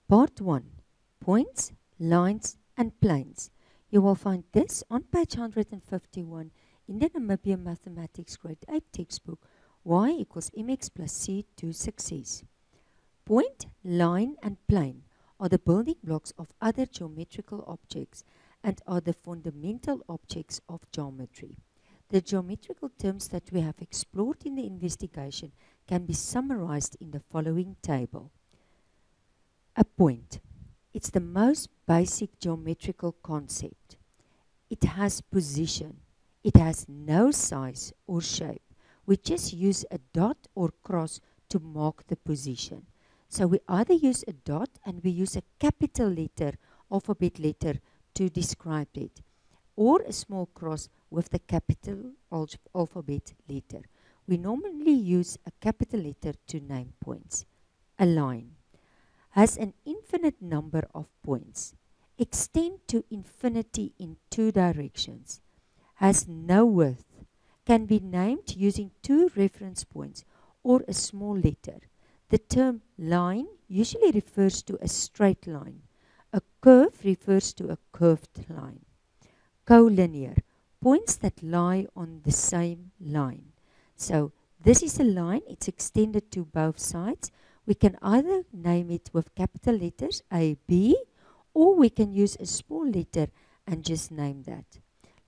Part 1. Points, lines and planes. You will find this on page 151 in the Namibia Mathematics Grade 8 textbook, y equals mx plus c to success. Point, line and plane are the building blocks of other geometrical objects and are the fundamental objects of geometry. The geometrical terms that we have explored in the investigation can be summarized in the following table. A point. It's the most basic geometrical concept. It has position. It has no size or shape. We just use a dot or cross to mark the position. So we either use a dot and we use a capital letter, alphabet letter to describe it, or a small cross with the capital alphabet letter. We normally use a capital letter to name points. A line has an infinite number of points, extend to infinity in two directions, has no width, can be named using two reference points or a small letter. The term line usually refers to a straight line. A curve refers to a curved line. Collinear, points that lie on the same line. So this is a line, it's extended to both sides. We can either name it with capital letters A, B, or we can use a small letter and just name that.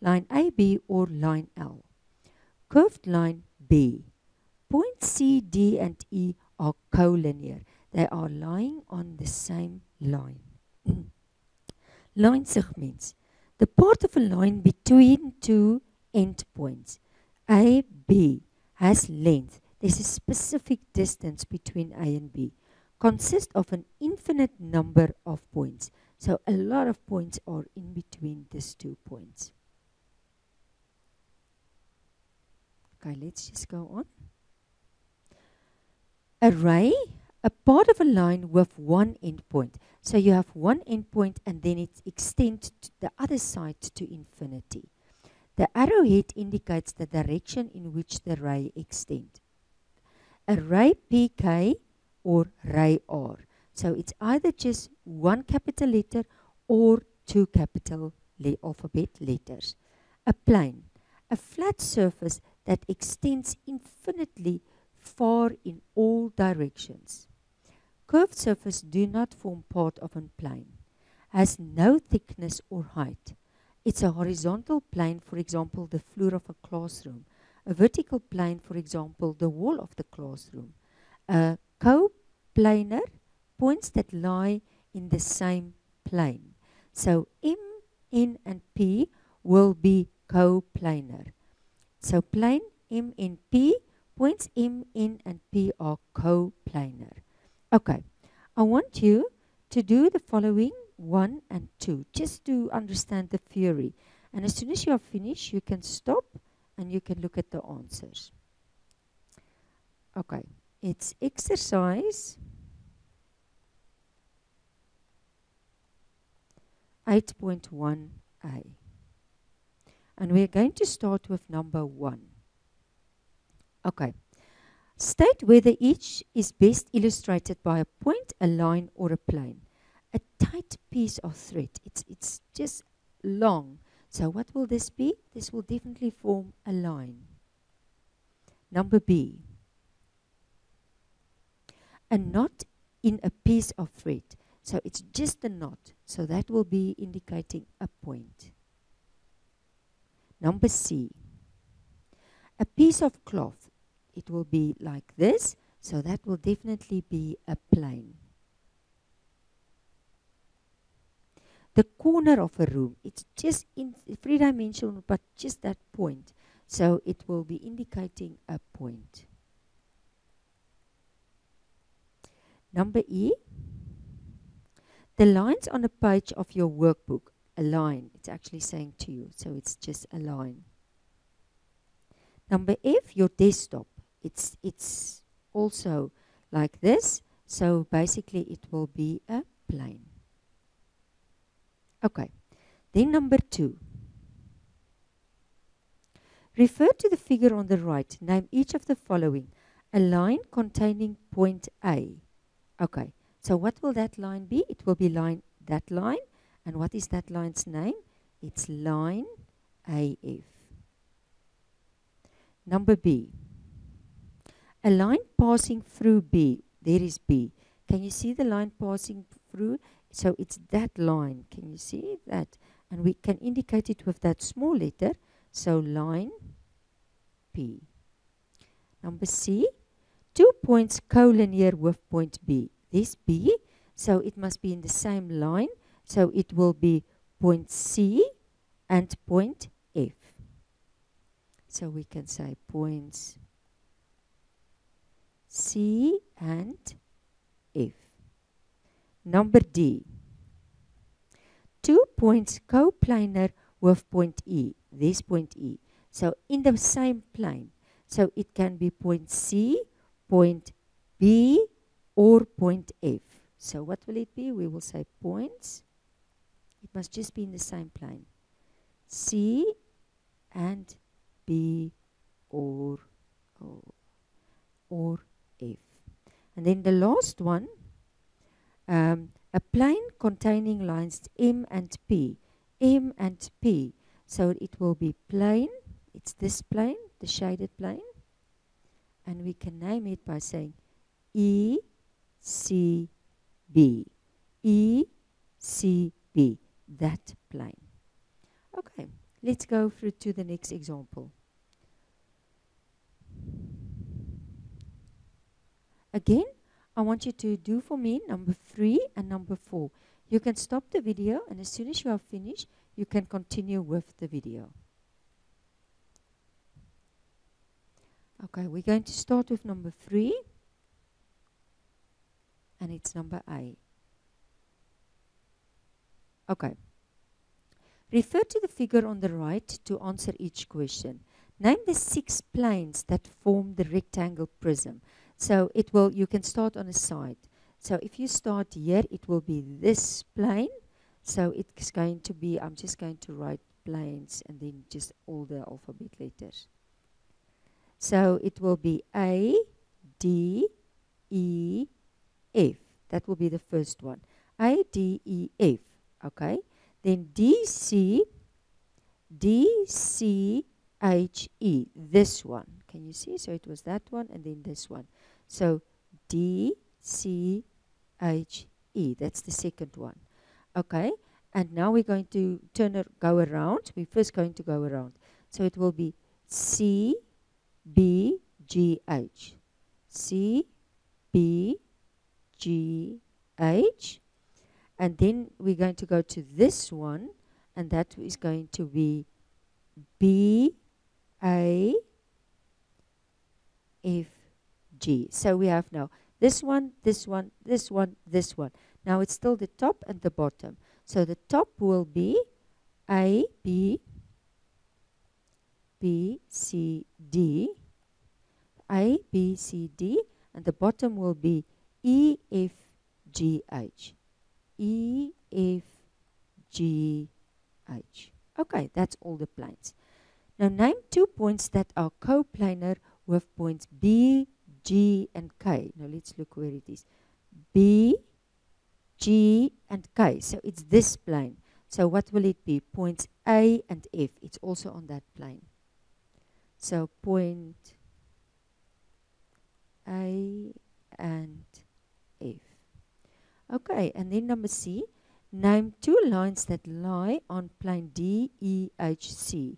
Line A, B or line L. Curved line B. Points C, D and E are collinear. They are lying on the same line. Line segments. The part of a line between two endpoints. A, B has length. There's a specific distance between A and B. Consists of an infinite number of points. So a lot of points are in between these 2 points. Okay, let's just go on. Array, a part of a line with one endpoint. So you have one endpoint and then it extends to the other side to infinity. The arrowhead indicates the direction in which the ray extends. Array PK or ray R. So it's either just one capital letter or two capital alphabet letters. A plane, a flat surface that extends infinitely far in all directions. Curved surfaces do not form part of a plane. Has no thickness or height. It's a horizontal plane, for example, the floor of a classroom. A vertical plane, for example, the wall of the classroom. A coplanar, points that lie in the same plane. So M, N and P will be coplanar. So plane M, N, P, points M, N and P are coplanar. Okay, I want you to do the following 1 and 2, just to understand the theory. And as soon as you are finished, you can stop and you can look at the answers. Okay, it's exercise 8.1a. And we're going to start with number 1. Okay. State whether each is best illustrated by a point, a line, or a plane. A tight piece of thread. It's just long. So what will this be? This will definitely form a line. Number B. A knot in a piece of thread. So it's just a knot. So that will be indicating a point. Number C. A piece of cloth. It will be like this. So that will definitely be a plane. The corner of a room, it's just in three-dimensional, but just that point. So it will be indicating a point. Number E, the lines on a page of your workbook, a line, it's actually saying to you, so it's just a line. Number F, your desktop, it's also like this, so basically it will be a plane. Okay, then number 2. Refer to the figure on the right. Name each of the following. A line containing point A. Okay, So what will that line be? It will be that line. And what is that line's name? It's line AF. Number B. A line passing through B. There is B. Can you see the line passing through? So it's that line. Can you see that? And we can indicate it with that small letter. So line P. Number C. 2 points collinear with point B. This B, so it must be in the same line. So it will be point C and point F. So we can say points C and F. Number D. 2 points coplanar with point E. This point E. So in the same plane. So it can be point C, point B, or point F. So what will it be? We will say points. It must just be in the same plane. C and B or F. And then the last one, a plane containing lines M and P. M and P. So it will be plane. It's this plane, the shaded plane. And we can name it by saying E, C, B. E, C, B. That plane. Okay, let's go through to the next example. Again, I want you to do for me number 3 and number 4. You can stop the video, and as soon as you are finished, you can continue with the video. Okay, we're going to start with number 3, and it's number A. Okay. Refer to the figure on the right to answer each question. Name the 6 planes that form the rectangle prism. So it will, you can start on a side. So if you start here, it will be this plane. So it's going to be, I'm just going to write planes and then just all the alphabet letters. So it will be A, D, E, F. That will be the first one. A, D, E, F. Okay. Then D, C, H, E. This one. Can you see? So it was that one and then this one. So D, C, H, E. That's the second one. Okay. And now we're going to go around. We're first going to go around. So it will be C, B, G, H. C, B, G, H. And then we're going to go to this one, and that is going to be B, A, F, G. So we have now this one, this one, this one, this one. Now it's still the top and the bottom. So the top will be A, B, C, D. A, B, C, D. And the bottom will be E, F, G, H. E, F, G, H. Okay, that's all the planes. Now name 2 points that are coplanar with points B, G, and K. Now let's look where it is. B, G, and K. So it's this plane. So what will it be? Points A and F. It's also on that plane. So point A and F. Okay, and then number C, name 2 lines that lie on plane D, E, H, C.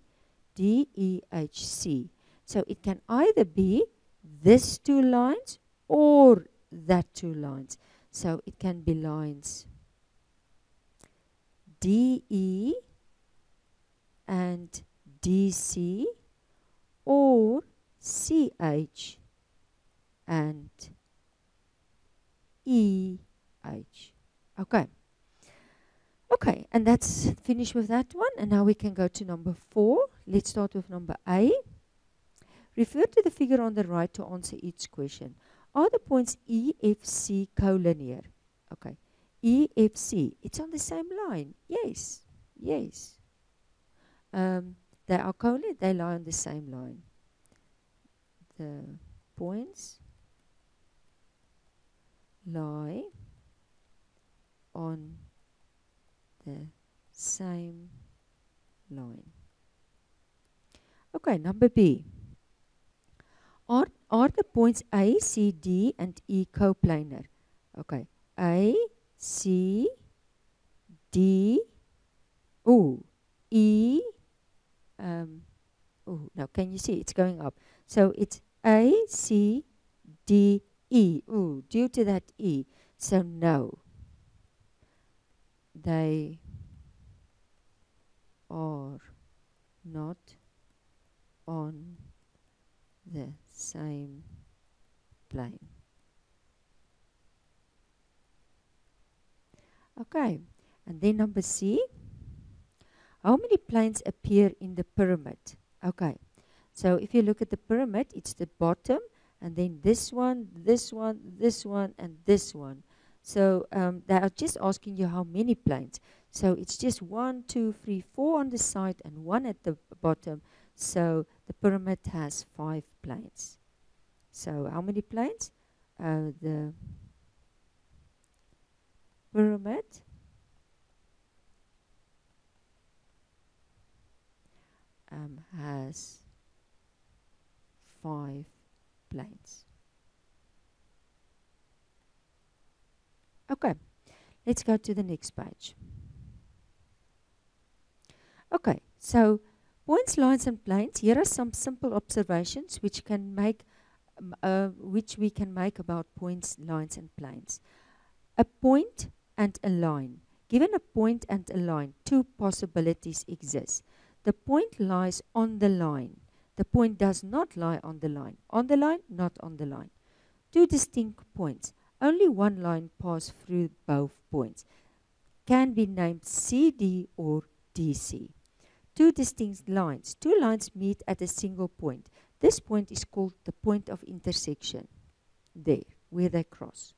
D, E, H, C. So it can either be this 2 lines or that 2 lines. So it can be lines DE and DC or CH and EH. Okay. Okay, and that's finished with that one. And now we can go to number 4. Let's start with number A. Refer to the figure on the right to answer each question. Are the points E, F, C collinear? Okay. E, F, C. It's on the same line. Yes. Yes. They are collinear. They lie on the same line. The points lie on the same line. Okay, number B. Are the points A, C, D, and E coplanar? Okay, A, C, D, E, now can you see it's going up? So it's A, C, D, E. Due to that E. So no, they are not on the same plane. Okay, and then number C. How many planes appear in the pyramid? Okay, so if you look at the pyramid, it's the bottom, and then this one, this one, this one, and this one. So they are just asking you how many planes. So it's just 1, 2, 3, 4 on the side and 1 at the bottom. So the pyramid has 5 planes. So how many planes? The pyramid has 5 planes. Okay, let's go to the next page. Okay, so points, lines, and planes. Here are some simple observations which we can make about points, lines, and planes. A point and a line. Given a point and a line, 2 possibilities exist. The point lies on the line. The point does not lie on the line. On the line, not on the line. 2 distinct points. Only one line passes through both points. Can be named CD or DC. 2 distinct lines. 2 lines meet at a single point. This point is called the point of intersection. There, where they cross.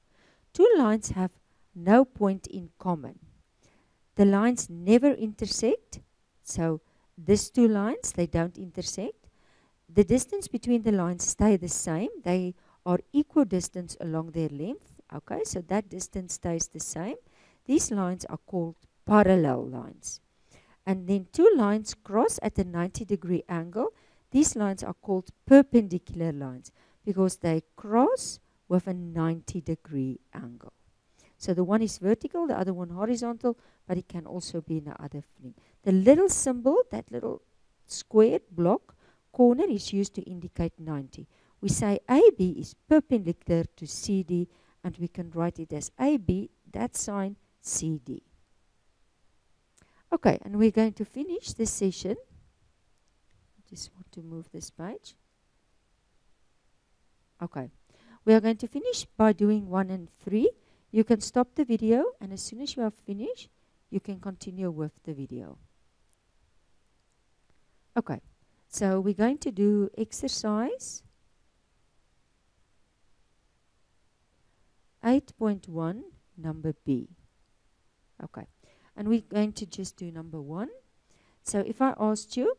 2 lines have no point in common. The lines never intersect. So these 2 lines, they don't intersect. The distance between the lines stay the same. They are equidistant along their length. Okay, so that distance stays the same. These lines are called parallel lines. And then 2 lines cross at a 90-degree angle. These lines are called perpendicular lines because they cross with a 90-degree angle. So the one is vertical, the other one horizontal, but it can also be in the other thing. The little symbol, that little squared block corner, is used to indicate 90. We say AB is perpendicular to CD, and we can write it as AB, that sign, CD. Okay, and we're going to finish this session. Just want to move this page. Okay, we are going to finish by doing 1 and 3. You can stop the video, and as soon as you have finished, you can continue with the video. Okay, so we're going to do exercise 8.1, number B. Okay, and we're going to just do number 1. So if I asked you,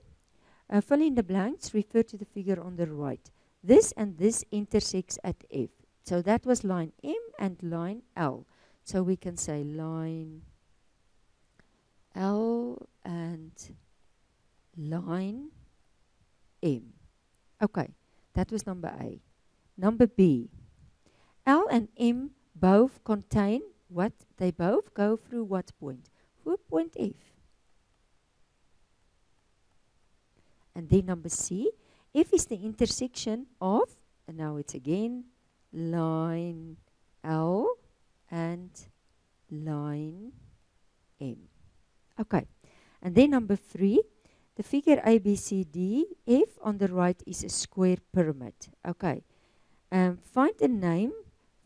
fill in the blanks, refer to the figure on the right. This and this intersects at F. So that was line M and line L. So we can say line L and line M. Okay, that was number A. Number B. L and M both contain what? They both go through what point? Through point F. And then number C. F is the intersection of, and now it's again, line L and line M. Okay, and then number 3, the figure ABCD, F on the right is a square pyramid. Okay, find and name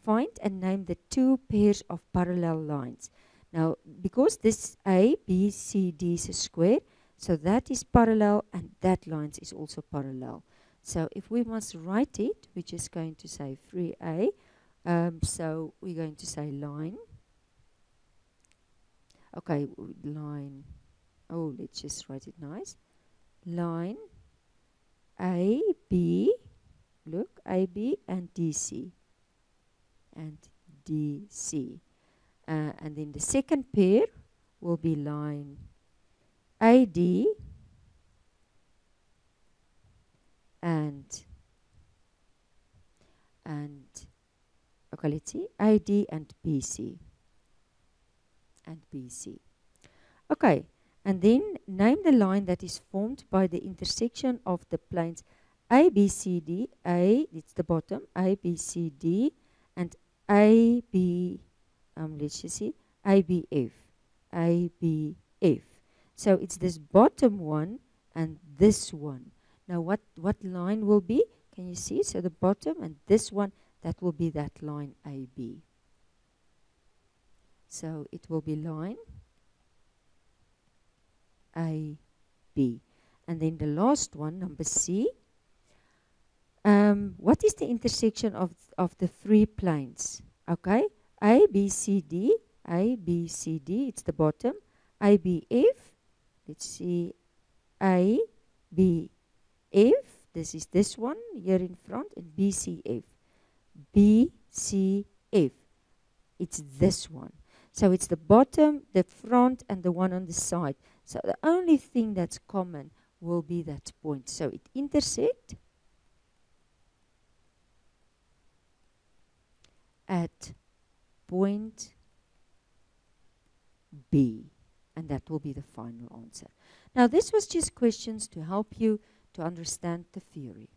the 2 pairs of parallel lines. Now, because this A, B, C, D is a square, so that is parallel and that line is also parallel. So if we must write it, we're just going to say 3A. So we're going to say line. Okay, line. Oh, let's just write it nice. Line A, B, look, AB and DC. And DC. And then the second pair will be line AD and okay, let's see, AD and BC. Okay, and then name the line that is formed by the intersection of the planes ABCD. A, it's the bottom, ABCD, and AB, let's just see, ABF. So it's this bottom one and this one. Now what line will be? Can you see? So the bottom and this one, that will be that line AB. So it will be line AB. And then the last one, number C. What is the intersection of the three planes? Okay, ABCD, it's the bottom. ABF, let's see, ABF, this is this one here in front, and BCF. BCF, it's this one. So it's the bottom, the front, and the one on the side. So the only thing that's common will be that point. So it intersects at point B. And that will be the final answer. Now this was just questions to help you to understand the theory.